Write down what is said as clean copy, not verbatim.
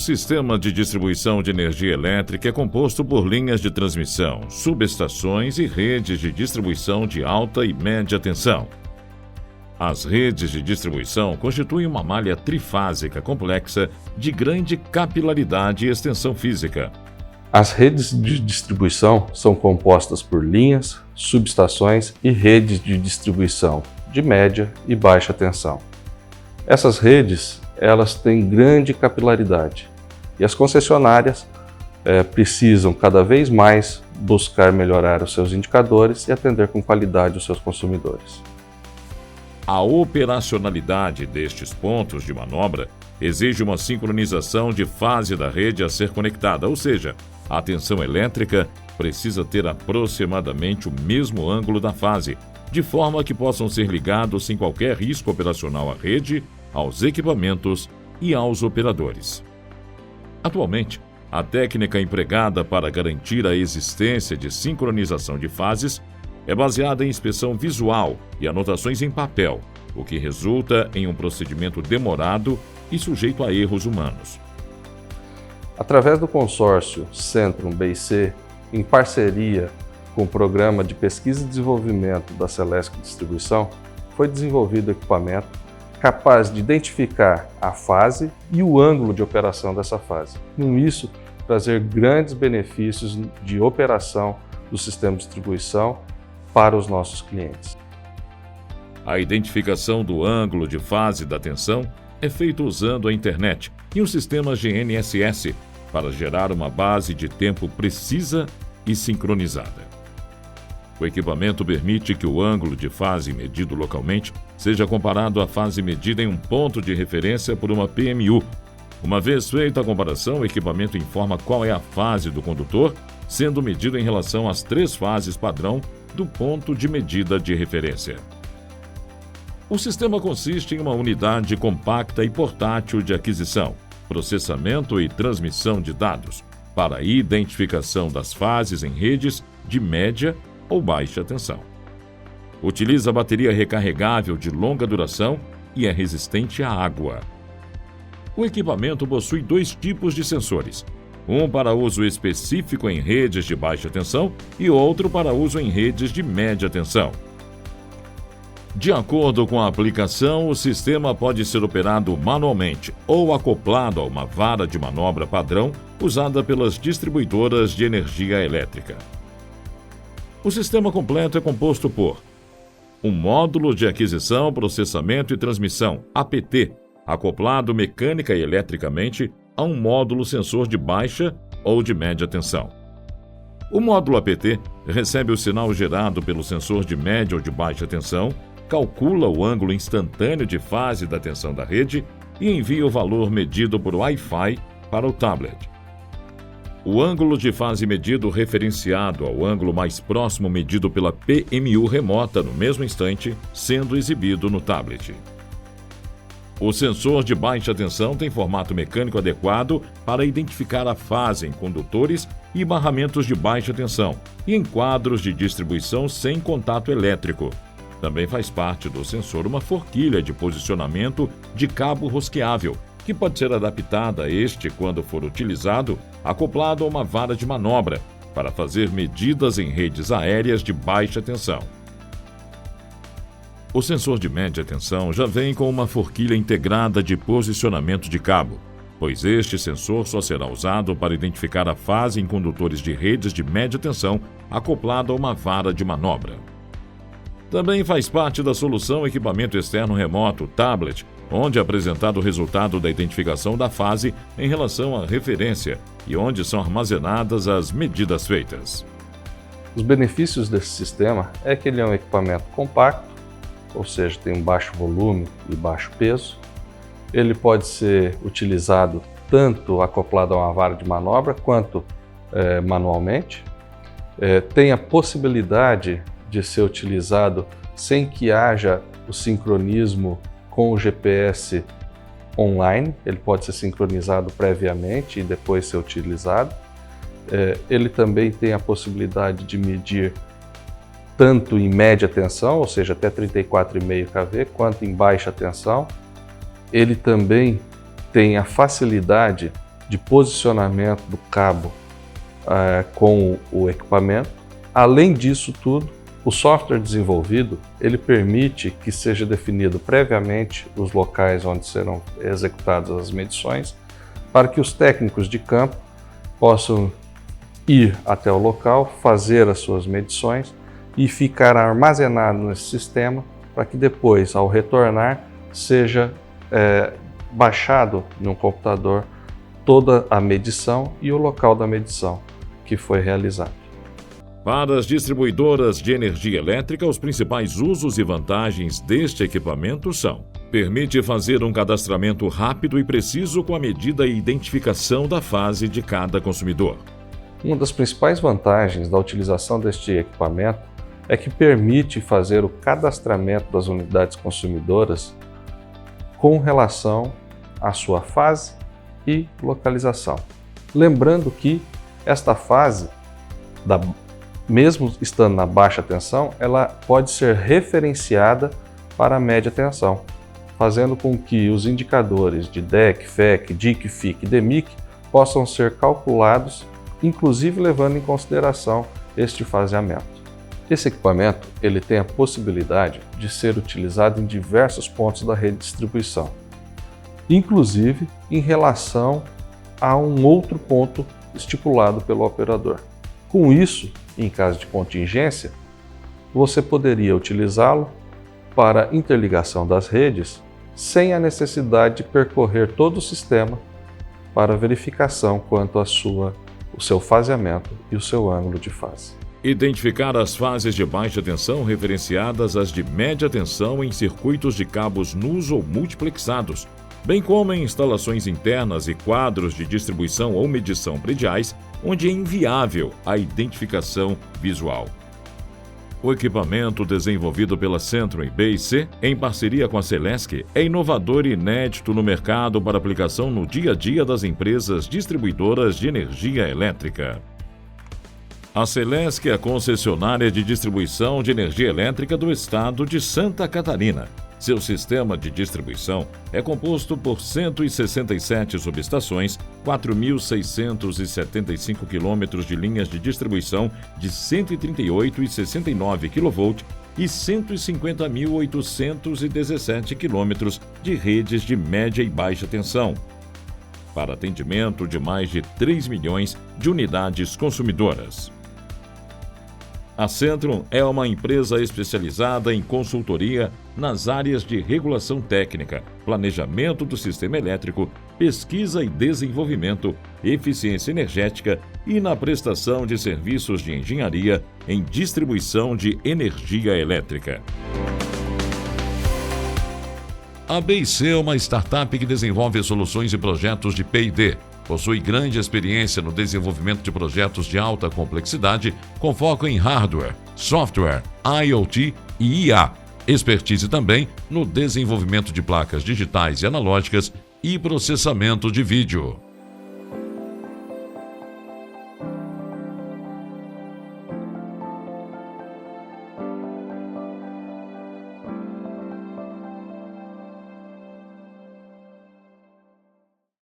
sistema de distribuição de energia elétrica é composto por linhas de transmissão, subestações e redes de distribuição de alta e média tensão. As redes de distribuição constituem uma malha trifásica complexa de grande capilaridade e extensão física. As redes de distribuição são compostas por linhas, subestações e redes de distribuição de média e baixa tensão. Essas redes, elas têm grande capilaridade e as concessionárias precisam cada vez mais buscar melhorar os seus indicadores e atender com qualidade os seus consumidores. A operacionalidade destes pontos de manobra exige uma sincronização de fase da rede a ser conectada, ou seja, a tensão elétrica precisa ter aproximadamente o mesmo ângulo da fase, de forma que possam ser ligados sem qualquer risco operacional à rede, aos equipamentos e aos operadores. Atualmente, a técnica empregada para garantir a existência de sincronização de fases é baseada em inspeção visual e anotações em papel, o que resulta em um procedimento demorado e sujeito a erros humanos. Através do consórcio Centrum BIC, em parceria com o Programa de Pesquisa e Desenvolvimento da Celesc Distribuição, foi desenvolvido equipamento capaz de identificar a fase e o ângulo de operação dessa fase. Com isso, trazer grandes benefícios de operação do sistema de distribuição para os nossos clientes. A identificação do ângulo de fase da tensão é feita usando a internet e um sistema GNSS para gerar uma base de tempo precisa e sincronizada. O equipamento permite que o ângulo de fase medido localmente seja comparado à fase medida em um ponto de referência por uma PMU. Uma vez feita a comparação, o equipamento informa qual é a fase do condutor, sendo medido em relação às 3 fases padrão do ponto de medida de referência. O sistema consiste em uma unidade compacta e portátil de aquisição, processamento e transmissão de dados para a identificação das fases em redes de média ou baixa tensão. Utiliza bateria recarregável de longa duração e é resistente à água. O equipamento possui 2 tipos de sensores, um para uso específico em redes de baixa tensão e outro para uso em redes de média tensão. De acordo com a aplicação, o sistema pode ser operado manualmente ou acoplado a uma vara de manobra padrão usada pelas distribuidoras de energia elétrica. O sistema completo é composto por um módulo de aquisição, processamento e transmissão, APT, acoplado mecânica e eletricamente a um módulo sensor de baixa ou de média tensão. O módulo APT recebe o sinal gerado pelo sensor de média ou de baixa tensão, calcula o ângulo instantâneo de fase da tensão da rede e envia o valor medido por Wi-Fi para o tablet. O ângulo de fase medido referenciado ao ângulo mais próximo medido pela PMU remota no mesmo instante, sendo exibido no tablet. O sensor de baixa tensão tem formato mecânico adequado para identificar a fase em condutores e barramentos de baixa tensão e em quadros de distribuição sem contato elétrico. Também faz parte do sensor uma forquilha de posicionamento de cabo rosqueável, que pode ser adaptada a este quando for utilizado, acoplado a uma vara de manobra, para fazer medidas em redes aéreas de baixa tensão. O sensor de média tensão já vem com uma forquilha integrada de posicionamento de cabo, pois este sensor só será usado para identificar a fase em condutores de redes de média tensão acoplado a uma vara de manobra. Também faz parte da solução equipamento externo remoto, tablet, onde é apresentado o resultado da identificação da fase em relação à referência e onde são armazenadas as medidas feitas. Os benefícios desse sistema é que ele é um equipamento compacto, ou seja, tem um baixo volume e baixo peso. Ele pode ser utilizado tanto acoplado a uma vara de manobra quanto manualmente. Tem a possibilidade de ser utilizado sem que haja o sincronismo com o GPS online. Ele pode ser sincronizado previamente e depois ser utilizado. Ele também tem a possibilidade de medir tanto em média tensão, ou seja, até 34,5 kV, quanto em baixa tensão. Ele também tem a facilidade de posicionamento do cabo com o equipamento. Além disso tudo, o software desenvolvido, ele permite que seja definido previamente os locais onde serão executadas as medições, para que os técnicos de campo possam ir até o local, fazer as suas medições e ficar armazenado nesse sistema, para que depois, ao retornar, seja baixado no computador toda a medição e o local da medição que foi realizado. Para as distribuidoras de energia elétrica, os principais usos e vantagens deste equipamento são: permite fazer um cadastramento rápido e preciso com a medida e identificação da fase de cada consumidor. Uma das principais vantagens da utilização deste equipamento é que permite fazer o cadastramento das unidades consumidoras com relação à sua fase e localização. Lembrando que esta fase, mesmo estando na baixa tensão, ela pode ser referenciada para a média tensão, fazendo com que os indicadores de DEC, FEC, DIC, FIC e DEMIC possam ser calculados, inclusive levando em consideração este faseamento. Esse equipamento ele tem a possibilidade de ser utilizado em diversos pontos da rede de distribuição, inclusive em relação a um outro ponto estipulado pelo operador. Com isso, em caso de contingência, você poderia utilizá-lo para interligação das redes sem a necessidade de percorrer todo o sistema para verificação quanto o seu faseamento e o seu ângulo de fase. Identificar as fases de baixa tensão referenciadas às de média tensão em circuitos de cabos nus ou multiplexados, bem como em instalações internas e quadros de distribuição ou medição prediais, onde é inviável a identificação visual. O equipamento desenvolvido pela Centron e BIC, em parceria com a Celesc, é inovador e inédito no mercado para aplicação no dia a dia das empresas distribuidoras de energia elétrica. A Celesc é a concessionária de distribuição de energia elétrica do estado de Santa Catarina. Seu sistema de distribuição é composto por 167 subestações, 4.675 quilômetros de linhas de distribuição de 138 e 69 kV e 150.817 quilômetros de redes de média e baixa tensão, para atendimento de mais de 3 milhões de unidades consumidoras. A Centron é uma empresa especializada em consultoria nas áreas de regulação técnica, planejamento do sistema elétrico, pesquisa e desenvolvimento, eficiência energética e na prestação de serviços de engenharia em distribuição de energia elétrica. A BIC é uma startup que desenvolve soluções e projetos de P&D. Possui grande experiência no desenvolvimento de projetos de alta complexidade, com foco em hardware, software, IoT e IA. Expertise também no desenvolvimento de placas digitais e analógicas e processamento de vídeo.